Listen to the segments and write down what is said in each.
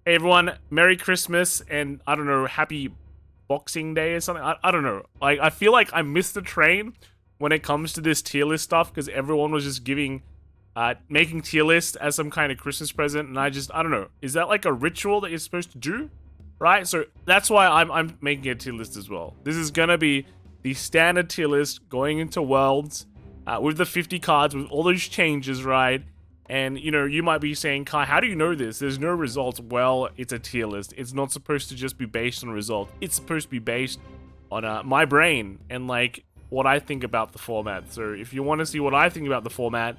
Hey everyone, Merry Christmas and I don't know, Happy Boxing Day or something. I don't know. Like I feel like I missed the train when it comes to this tier list stuff because everyone was just making tier list as some kind of Christmas present, and I don't know. Is that like a ritual that you're supposed to do? Right? So that's why I'm making a tier list as well. This is gonna be the standard tier list going into Worlds with the 50 cards with all those changes, right? And, you know, you might be saying, Kai, how do you know this? There's no results. Well, it's a tier list. It's not supposed to just be based on results. It's supposed to be based on my brain and, like, what I think about the format. So if you want to see what I think about the format,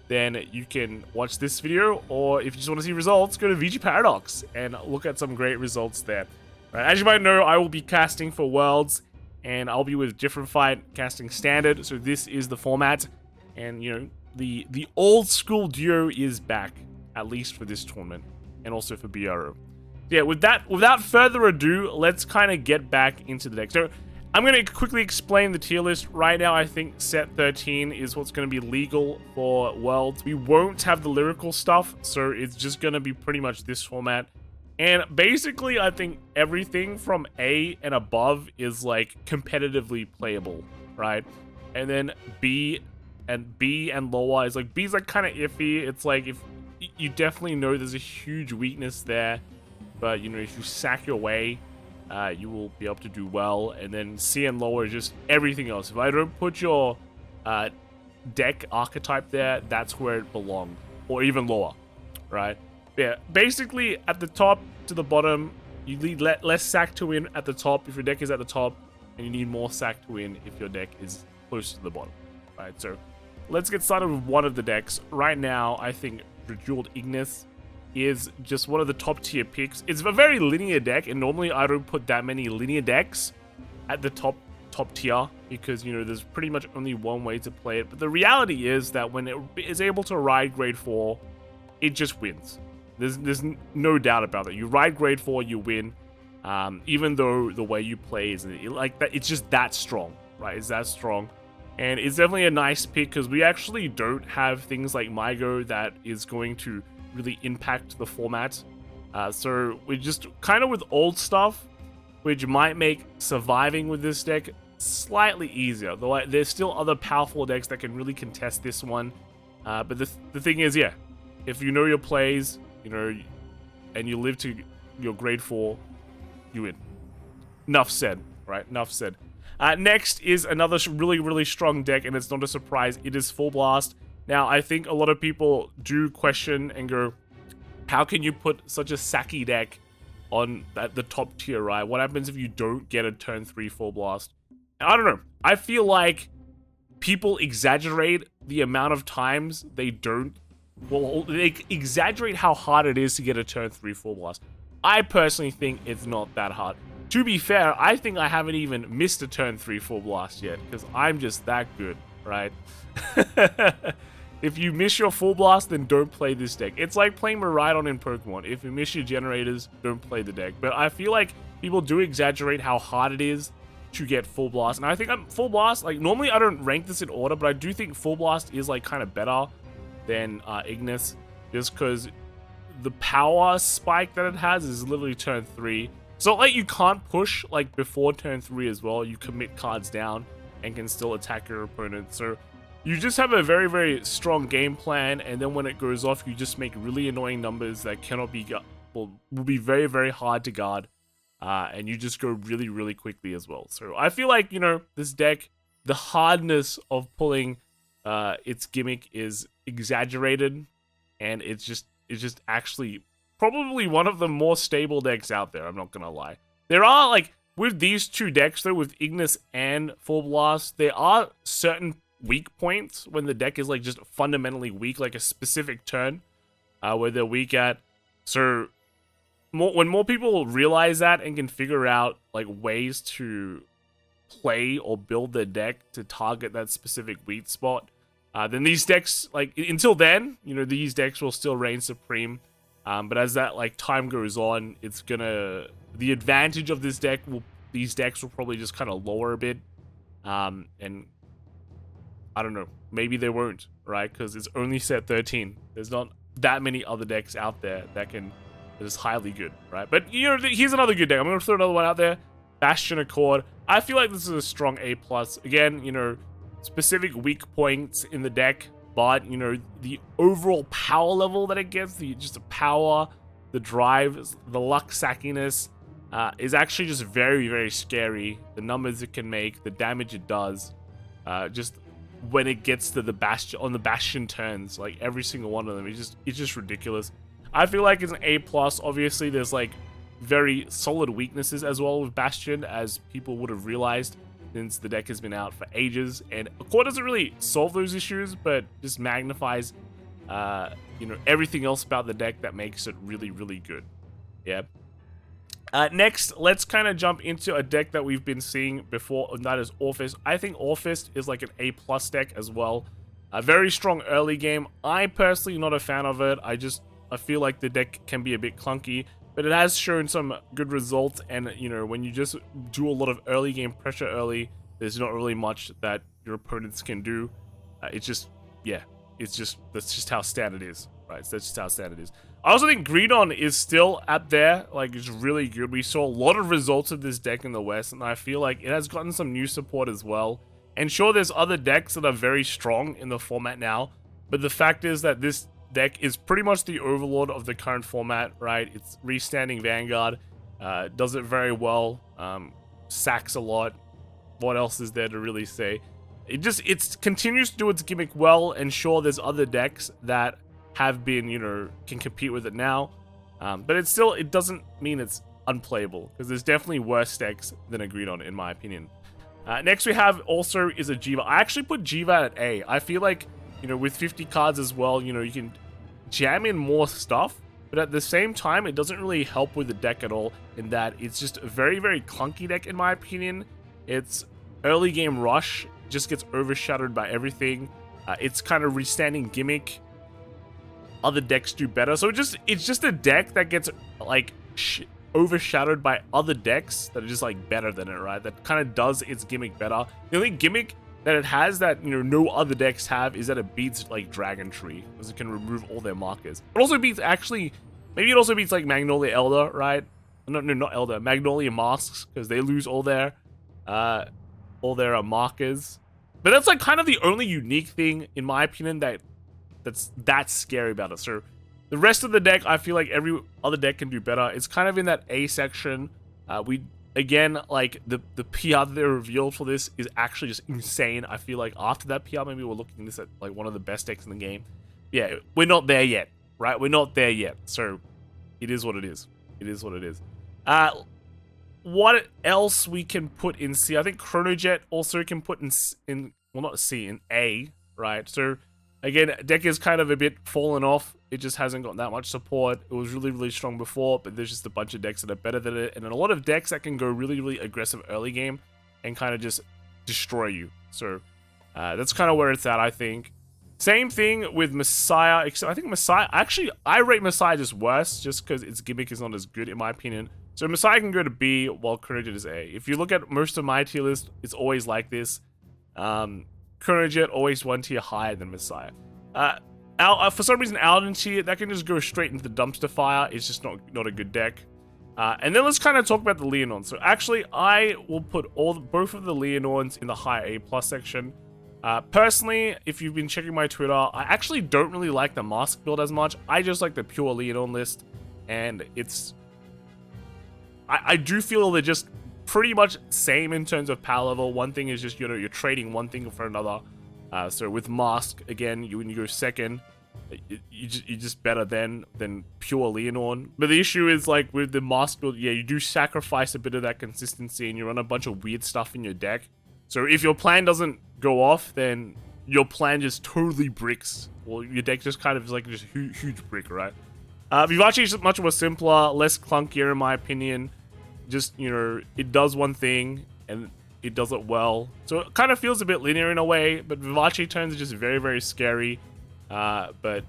then you can watch this video. Or if you just want to see results, go to VG Paradox and look at some great results there. Right, as you might know, I will be casting for Worlds, and I'll be with Different Fight casting Standard. So this is the format. And, you know, the old school duo is back, at least for this tournament, and also for BRO. Yeah, without further ado, let's kind of get back into the deck. So I'm going to quickly explain the tier list. Right now, I think set 13 is what's going to be legal for Worlds. We won't have the lyrical stuff, so it's just going to be pretty much this format. And basically, I think everything from A and above is like competitively playable, right? And then B and lower is like, B's like kind of iffy. It's like, if you definitely know there's a huge weakness there, but you know, if you sack your way, you will be able to do well. And then C and lower is just everything else. If I don't put your deck archetype there, that's where it belongs, or even lower, right? Yeah, basically at the top to the bottom, you need less sack to win at the top if your deck is at the top, and you need more sack to win if your deck is close to the bottom, right? So let's get started with one of the decks. Right now, I think Bejeweled Ignis is just one of the top tier picks. It's a very linear deck, and normally I don't put that many linear decks at the top tier because, you know, there's pretty much only one way to play it. But the reality is that when it is able to ride grade 4, it just wins. There's no doubt about it. You ride grade 4, you win, even though the way you play is like that. It's just that strong, right? It's that strong. And it's definitely a nice pick because we actually don't have things like Mygo that is going to really impact the format. So we're just kind of with old stuff, which might make surviving with this deck slightly easier. Though there's still other powerful decks that can really contest this one. But the thing is, yeah, if you know your plays, you know, and you live to your grade 4, you win. Enough said, right? Enough said. Next is another really strong deck, and it's not a surprise. It is Full Blast. Now, I think a lot of people do question and go, how can you put such a sacky deck on the top tier, right? What happens if you don't get a turn 3 Full Blast? And I don't know. I feel like people exaggerate the amount of times they don't. Well, they exaggerate how hard it is to get a turn 3 Full Blast. I personally think it's not that hard. To be fair, I think I haven't even missed a turn 3 Full Blast yet, because I'm just that good, right? If you miss your Full Blast, then don't play this deck. It's like playing Miraidon in Pokemon. If you miss your generators, don't play the deck. But I feel like people do exaggerate how hard it is to get Full Blast. And I think Full Blast, like, normally I don't rank this in order, but I do think Full Blast is, like, kind of better than Ignis, just because the power spike that it has is literally turn 3. So, like, you can't push, like, before turn 3 as well. You commit cards down and can still attack your opponent. So you just have a very strong game plan, and then when it goes off, you just make really annoying numbers that cannot be will be very hard to guard, and you just go really quickly as well. So I feel like, you know, this deck, the hardness of pulling its gimmick is exaggerated, and it's just actually probably one of the more stable decks out there. I'm not gonna lie. There are, like, with these two decks though, with Ignis and Full Blast, there are certain weak points when the deck is, like, just fundamentally weak, like a specific turn where they're weak at. So when more people realize that and can figure out, like, ways to play or build their deck to target that specific weak spot, then these decks, like, until then, you know, these decks will still reign supreme. But as that, like, time goes on, it's gonna, the advantage of this deck these decks will probably just kind of lower a bit. And I don't know, maybe they won't, right? Because it's only set 13. There's not that many other decks out there that can that is highly good, right? But, you know, here's another good deck. I'm going to throw another one out there. Bastion Accord. I feel like this is a strong A+. Again, you know, specific weak points in the deck, but, you know, the overall power level that it gets, just the power, the drive, the luck sackiness, is actually just very, very scary. The numbers it can make, the damage it does, just when it gets to the Bastion, on the Bastion turns, like every single one of them, it's just ridiculous. I feel like it's an A+. Obviously, there's like very solid weaknesses as well with Bastion, as people would have realized since the deck has been out for ages. And Accord doesn't really solve those issues, but just magnifies, you know, everything else about the deck that makes it really, really good. Yeah. Next, let's kind of jump into a deck that we've been seeing before, and that is Orphist. I think Orphist is like an A+ deck as well. A very strong early game. I personally not a fan of it. I feel like the deck can be a bit clunky, but it has shown some good results. And you know, when you just do a lot of early game pressure early, there's not really much that your opponents can do. It's just, yeah, that's just how standard is, right? So that's just how standard is. I also think Greedon is still up there, like it's really good. We saw a lot of results of this deck in the West, and I feel like it has gotten some new support as well. And sure, there's other decks that are very strong in the format now, but the fact is that this deck is pretty much the overlord of the current format, right? It's restanding Vanguard, does it very well, sacks a lot. What else is there to really say? It continues to do its gimmick well, and sure, there's other decks that have been, you know, can compete with it now, but it doesn't mean it's unplayable, because there's definitely worse decks than a Greedon, in my opinion. Next we have also is a Jiva. I actually put Jiva at A. I feel like, you know, with 50 cards as well, you know, you can jam in more stuff, but at the same time, it doesn't really help with the deck at all, in that it's just a very, very clunky deck, in my opinion. It's early game rush, just gets overshadowed by everything. It's kind of restanding gimmick. Other decks do better, so it's just a deck that gets like overshadowed by other decks that are just like better than it, right? That kind of does its gimmick better. The only gimmick that it has that, you know, no other decks have is that it beats like Dragon Tree, because it can remove all their markers. It also beats, actually, maybe it also beats like Magnolia Elder, right? No, not Elder, Magnolia Masks, because they lose all their markers. But that's like kind of the only unique thing, in my opinion, that's scary about it. So the rest of the deck, I feel like every other deck can do better. It's kind of in that A section. Again, like the PR that they revealed for this is actually just insane. I feel like after that PR, maybe we're looking at this at like one of the best decks in the game. Yeah, we're not there yet, right? We're not there yet. So it is what it is. It is what it is. What else we can put in C? I think Chronojet also can put in well, not C, in A, right? So again, deck is kind of a bit fallen off. It just hasn't got that much support. It was really, really strong before, but there's just a bunch of decks that are better than it, and a lot of decks that can go really, really aggressive early game and kind of just destroy you. So that's kind of where it's at, I think. Same thing with Messiah, except I think Messiah, actually, I rate Messiah just worse, just because its gimmick is not as good, in my opinion. So Messiah can go to B, while Chronojet is A. If you look at most of my tier list, it's always like this. Chronojet always one tier higher than Messiah. For some reason, Alden tier, that can just go straight into the dumpster fire. It's just not a good deck. And then let's kind of talk about the Leonons. So actually, I will put both of the Leonons in the high A+ section. Personally, if you've been checking my Twitter, I actually don't really like the mask build as much. I just like the pure Leonon list, and I do feel they're just pretty much same in terms of power level. One thing is just, you know, you're trading one thing for another. So with Mask, again, when you go second, you're just better than pure Leonon. But the issue is, like, with the Mask build, yeah, you do sacrifice a bit of that consistency, and you run a bunch of weird stuff in your deck. So if your plan doesn't go off, then your plan just totally bricks. Well, your deck just kind of is like just a huge brick, right? Vivace is much more simpler, less clunkier in my opinion. Just, you know, it does one thing, and it does it well. So it kind of feels a bit linear in a way, but Vivace turns are just very, very scary. But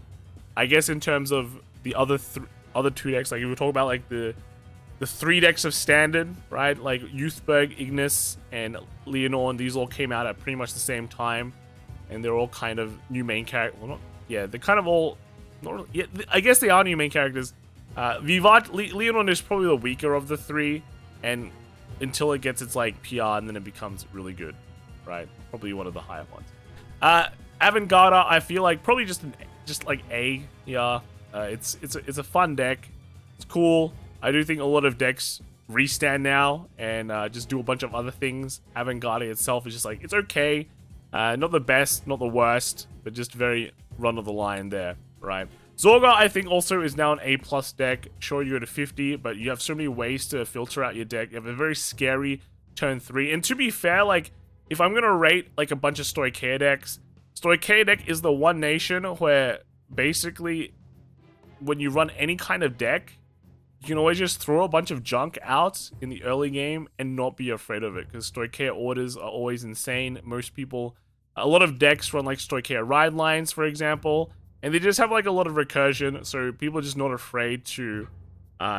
I guess in terms of the other two decks, like if we talk about like the 3 decks of standard, right? Like Youthberg, Ignis, and Leonon, these all came out at pretty much the same time, and they're all kind of new main characters. Well, they're kind of all, not really, yeah, I guess they are new main characters. Leonon is probably the weaker of the three, and until it gets its like PR, and then it becomes really good, right? Probably one of the higher ones. Avant-Garde, I feel like probably just like A. Yeah, it's a fun deck. It's cool. I do think a lot of decks restand now and just do a bunch of other things. Avant-Garde itself is just like, it's okay. Not the best, not the worst, but just very run of the line there, right? Zorga, I think, also is now an A+ deck. Sure, you're at a 50, but you have so many ways to filter out your deck. You have a very scary turn 3. And to be fair, like, if I'm going to rate, like, a bunch of Stoicheia decks, Stoicheia deck is the one nation where, basically, when you run any kind of deck, you can always just throw a bunch of junk out in the early game and not be afraid of it, because Stoicheia orders are always insane. Most people, a lot of decks run, like, Stoicheia ride lines, for example, and they just have like a lot of recursion, so people are just not afraid to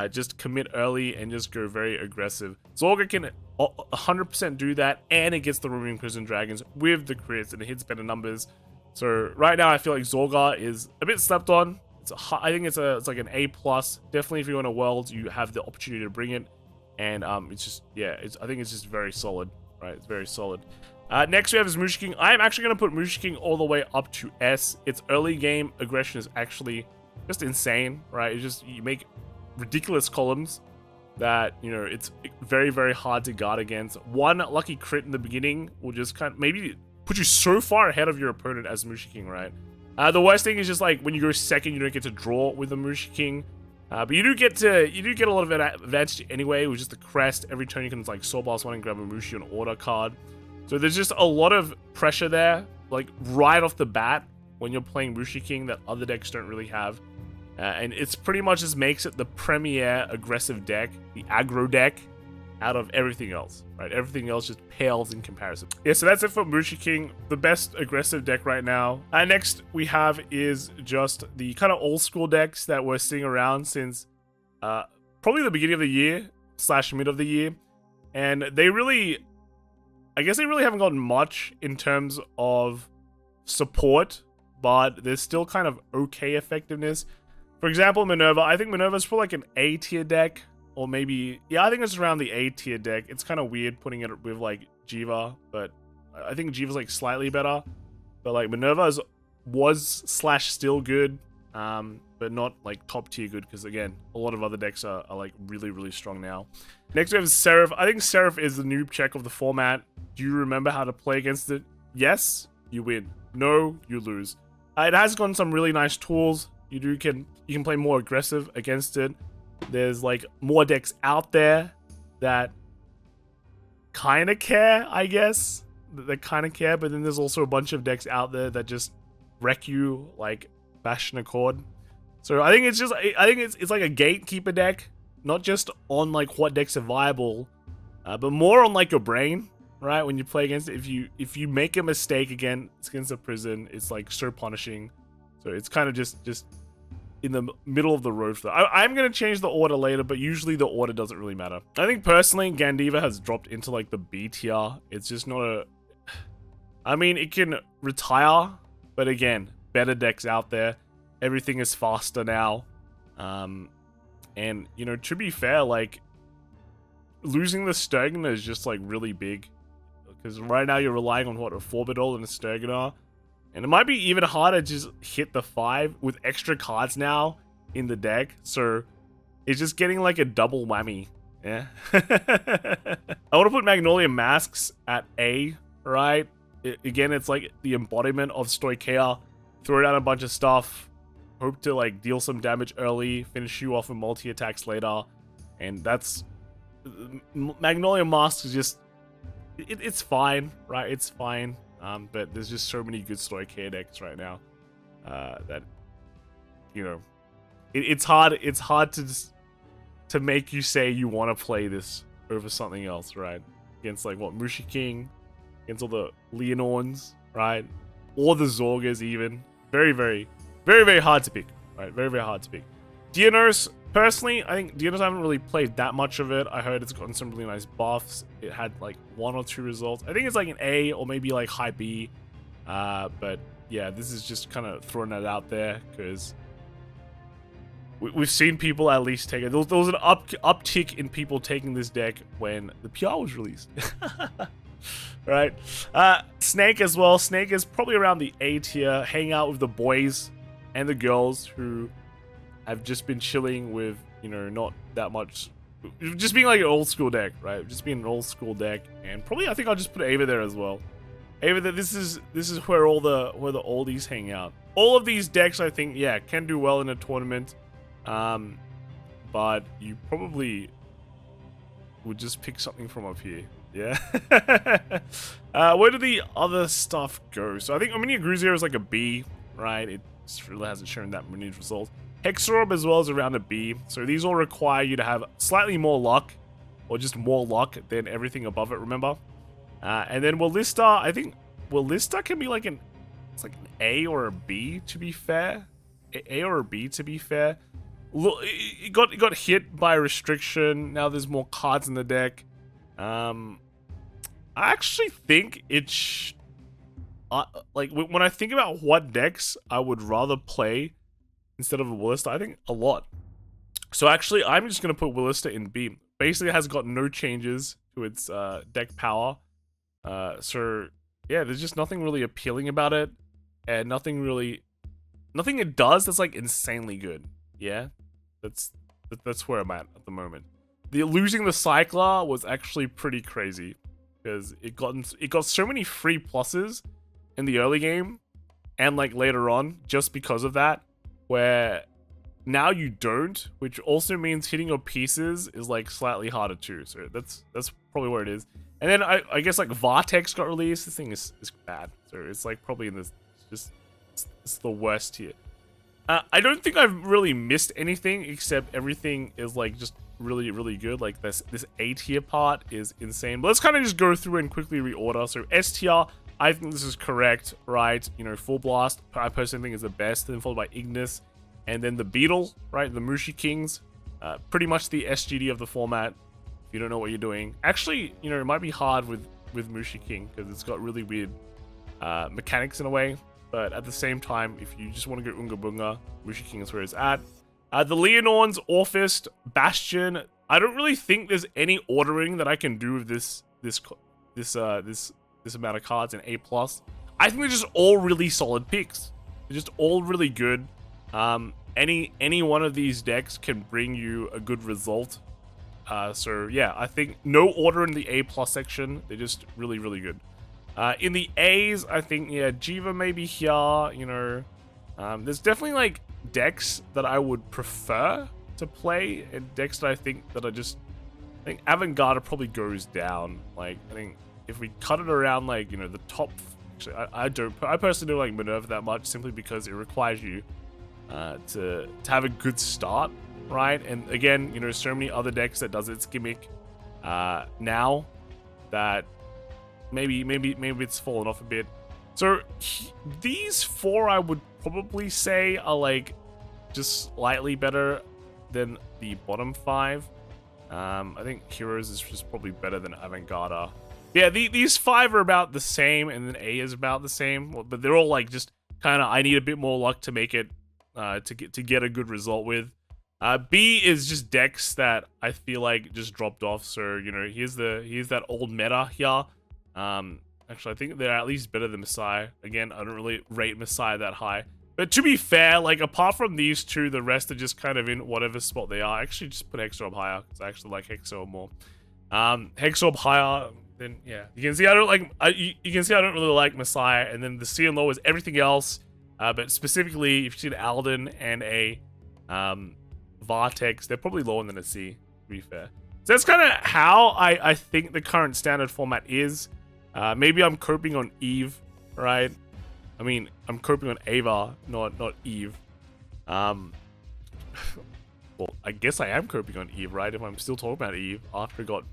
just commit early and just go very aggressive. Zorga can 100% do that, and it gets the Roaming Prison Dragons with the crits, and it hits better numbers. So right now I feel like Zorga is a bit slept on. I think it's like an A+. Definitely if you're in a world, you have the opportunity to bring it, and it's just, yeah, I think it's just very solid, right? It's very solid. Next we have is Mushiking. I am actually going to put Mushiking all the way up to S. Its early game aggression is actually just insane, right? It's just, you make ridiculous columns that, you know, it's very, very hard to guard against. One lucky crit in the beginning will just kind of maybe put you so far ahead of your opponent as Mushiking, right? The worst thing is just like when you go second, you don't get to draw with the Mushiking. But you do get a lot of advantage anyway, with just the crest. Every turn you can like Soul Blast 1 and grab a Mushi on order card. So there's just a lot of pressure there, like right off the bat when you're playing Mushiking that other decks don't really have. And it's pretty much just makes it the premier aggressive deck, the aggro deck, out of everything else, right? Everything else just pales in comparison. Yeah, so that's it for Mushiking, the best aggressive deck right now. And next we have is just the kind of old school decks that we're seeing around since probably the beginning of the year / mid of the year. And they really, I guess they really haven't gotten much in terms of support, but there's still kind of okay effectiveness. For example, Minerva. I think Minerva's for like an A tier deck, or maybe, yeah, I think it's around the A tier deck. It's kind of weird putting it with like Jiva, but I think Jiva's like slightly better. But like Minerva was / still good, but not like top tier good, because again, a lot of other decks are like really, really strong now. Next we have Seraph. I think Seraph is the noob check of the format. Do you remember how to play against it? Yes, you win. No, you lose. It has gotten some really nice tools. You can play more aggressive against it. There's like more decks out there that kind of care, I guess. That kind of care, but then there's also a bunch of decks out there that just wreck you, like Bastion Accord. So I think it's like a gatekeeper deck, not just on like what decks are viable, but more on like your brain, right? When you play against it, if you make a mistake against a prison, it's like so punishing. So it's kind of just in the middle of the road for that. I'm going to change the order later, but usually the order doesn't really matter. I think personally, Gandiva has dropped into like the B tier. It's just not a... I mean, it can retire, but again, better decks out there. Everything is faster now. And, you know, to be fair, like, losing the Sturgeon is just like really big. Because right now you're relying on what, a Forbidol and a Sturgeon. And it might be even harder to just hit the 5 with extra cards now in the deck. So it's just getting like a double whammy. Yeah. I want to put Magnolia Masks at A, right? Again, it's like the embodiment of Stoicheia. Throw down a bunch of stuff. Hope to like deal some damage early. Finish you off with multi-attacks later. And that's... Magnolia Masks is just... It's fine, right? It's fine. But there's just so many good Stoicheia decks right now that, you know, it's hard to make you say you want to play this over something else, right? Against like what, Mushiking, against all the Leonorns, right? Or the Zorgas even. Very, very, very, very hard to pick, right? Very, very hard to pick. Dianos, personally, I think Dianos, I haven't really played that much of it. I heard it's gotten some really nice buffs. It had like 1 or 2 results. I think it's like an A or maybe like high B. But yeah, this is just kind of throwing that out there because we've seen people at least take it. There was an uptick in people taking this deck when the PR was released. Right? Snake as well. Snake is probably around the A tier, hang out with the boys and the girls who have just been chilling with, you know, not that much, just being like an old school deck, right? Just being an old school deck, and probably I think I'll just put Ava there as well. Ava, this is where all the oldies hang out. All of these decks, I think, yeah, can do well in a tournament, but you probably would just pick something from up here. Yeah. Where did the other stuff go? So I think Omnia Gruzier is like a B, right? It just really hasn't shown that many results. Hexorb as well is around a B. So these all require you to have slightly more luck, or just more luck than everything above it, remember? And then Willista, I think Willista can be like it's like an A or a B, to be fair. A or a B, to be fair. Look, it got hit by a restriction. Now there's more cards in the deck. I actually think it's like when I think about what decks I would rather play instead of a Willista, I think a lot. So actually, I'm just gonna put Willista in B. Basically, it has got no changes to its deck power. So yeah, there's just nothing really appealing about it, and nothing it does that's like insanely good. Yeah, that's where I'm at the moment. Losing the Cycler was actually pretty crazy because it got so many free pluses in the early game and like later on just because of that, where now you don't, which also means hitting your pieces is like slightly harder too. So that's probably where it is. And then I guess like Vartex got released. This thing is bad. So it's like probably in this, it's the worst here. I don't think I've really missed anything except everything is like just really, really good. Like this A tier part is insane. But let's kind of just go through and quickly reorder. So S tier, I think this is correct, right? You know, Full Blast, I personally think is the best, then followed by Ignis, and then the Beetle, right? The Mushi Kings, pretty much the SGD of the format. If you don't know what you're doing, actually, you know, it might be hard with Mushi King because it's got really weird mechanics in a way. But at the same time, if you just want to go Unga Bunga, Mushi King is where it's at. The Leonorns, Orphist, Bastion. I don't really think there's any ordering that I can do with this amount of cards in A+. I think they're just all really solid picks. They're just all really good. Any one of these decks can bring you a good result. So yeah, I think no order in the A+ section. They're just really, really good. In the A's, I think, yeah, Jiva maybe here, you know. There's definitely, like, decks that I would prefer to play, and decks that I think I think Avant-Garde probably goes down. Like, I think if we cut it around, like, you know, the top... Actually, I personally don't like Minerva that much, simply because it requires you to have a good start, right? And again, you know, so many other decks that does its gimmick now that... Maybe it's fallen off a bit. So these four I would probably say are like just slightly better than the bottom five. I think Heroes is just probably better than Avant-Garde. Yeah, these five are about the same, and then A is about the same, but they're all like just kind of I need a bit more luck to make it to get a good result with. B is just decks that I feel like just dropped off. So you know, here's that old meta here. Actually, I think they're at least better than Messiah. Again, I don't really rate Messiah that high. But to be fair, like, apart from these two, the rest are just kind of in whatever spot they are. Actually, just put Hexorb higher, because I actually like Hexorb more. Hexorb higher, then, yeah. You can see I don't really like Messiah, and then the C and low is everything else. But specifically, if you see an Alden and a Vartex, they're probably lower than a C, to be fair. So that's kind of how I think the current standard format is. Maybe I'm coping on Eve, right? I mean, I'm coping on Ava, not Eve. Well, I guess I am coping on Eve, right? If I'm still talking about Eve after it got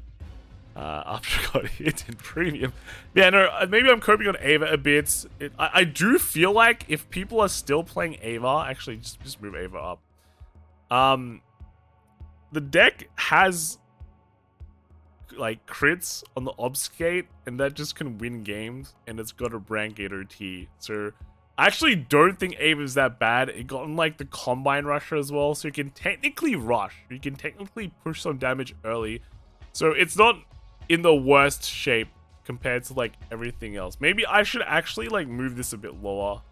hit in premium. Yeah, no, maybe I'm coping on Ava a bit. I do feel like if people are still playing Ava, actually just move Ava up. The deck has like crits on the obfuscate, and that just can win games, and it's got a brand gate OT. So I actually don't think aim is that bad. It got in like the combine rusher as well, so you can technically rush. You can technically push some damage early. So it's not in the worst shape compared to like everything else. Maybe I should actually like move this a bit lower.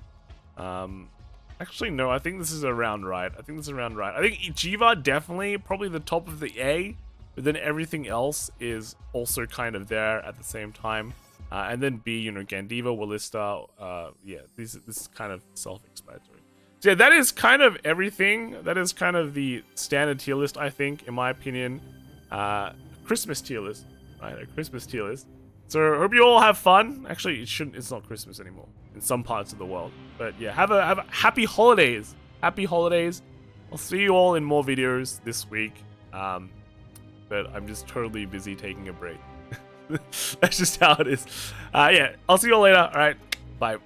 Actually no, I think this is around right. I think Jiva definitely probably the top of the A, but then everything else is also kind of there at the same time. And then B, you know, Gandiva, Wallista, yeah, this is kind of self-explanatory. So yeah, that is kind of everything. That is kind of the standard tier list, I think, in my opinion. Christmas tier list, right? A Christmas tier list. So hope you all have fun. Actually, it's not Christmas anymore in some parts of the world. But yeah, have a happy holidays. Happy holidays. I'll see you all in more videos this week. But I'm just totally busy taking a break. That's just how it is. Yeah, I'll see you all later. All right, bye.